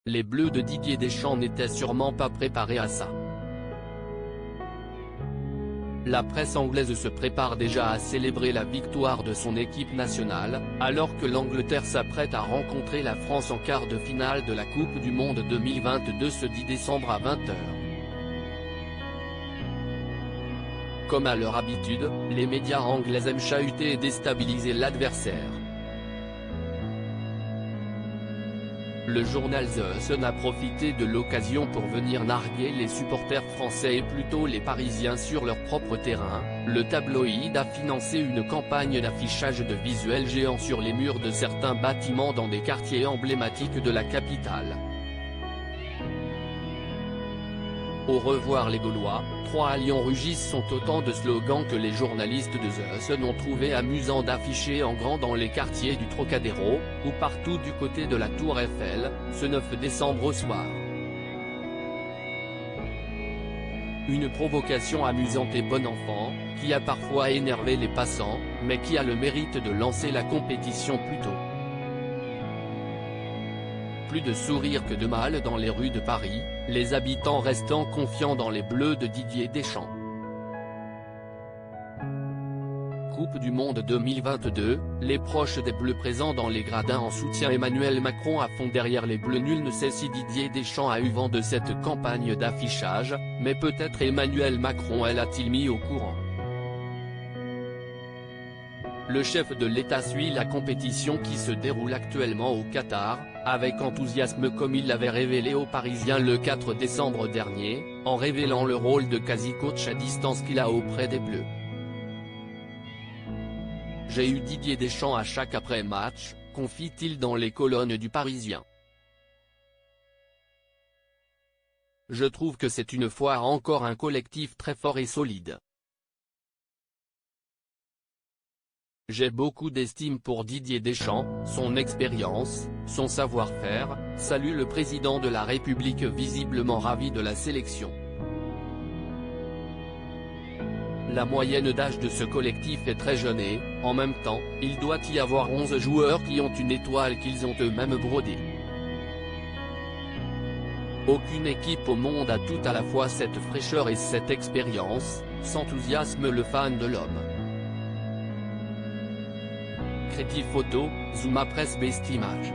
les Bleus de Didier Deschamps n'étaient sûrement pas préparés à ça. La presse anglaise se prépare déjà à célébrer la victoire de son équipe nationale, alors que l'Angleterre s'apprête à rencontrer la France en quart de finale de la Coupe du Monde 2022 ce 10 décembre à 20 h. Comme à leur habitude, les médias anglais aiment chahuter et déstabiliser l'adversaire. Le journal The Sun a profité de l'occasion pour venir narguer les supporters français et plutôt les Parisiens sur leur propre terrain. Le tabloïd a financé une campagne d'affichage de visuels géants sur les murs de certains bâtiments dans des quartiers emblématiques de la capitale. Au revoir les Gaulois, 3 à Lyon rugissent sont autant de slogans que les journalistes de The Sun ont trouvé amusant d'afficher en grand dans les quartiers du Trocadéro, ou partout du côté de la Tour Eiffel, ce 9 décembre au soir. Une provocation amusante et bon enfant, qui a parfois énervé les passants, mais qui a le mérite de lancer la compétition plus tôt. Plus de sourires que de mal dans les rues de Paris, les habitants restant confiants dans les Bleus de Didier Deschamps. Coupe du Monde 2022, les proches des Bleus présents dans les gradins en soutien Emmanuel Macron à fond derrière les Bleus. Nul ne sait si Didier Deschamps a eu vent de cette campagne d'affichage, mais peut-être Emmanuel Macron l'a-t-il mis au courant. Le chef de l'État suit la compétition qui se déroule actuellement au Qatar, avec enthousiasme comme il l'avait révélé aux Parisiens le 4 décembre dernier, en révélant le rôle de quasi-coach à distance qu'il a auprès des Bleus. J'ai eu Didier Deschamps à chaque après-match, confie-t-il dans les colonnes du Parisien. Je trouve que c'est une fois encore un collectif très fort et solide. J'ai beaucoup d'estime pour Didier Deschamps, son expérience, son savoir-faire, salue le président de la République visiblement ravi de la sélection. La moyenne d'âge de ce collectif est très jeune et, en même temps, il doit y avoir 11 joueurs qui ont une étoile qu'ils ont eux-mêmes brodée. Aucune équipe au monde a tout à la fois cette fraîcheur et cette expérience, s'enthousiasme le fan de l'homme. Créative photo, Zuma Presse Best Image.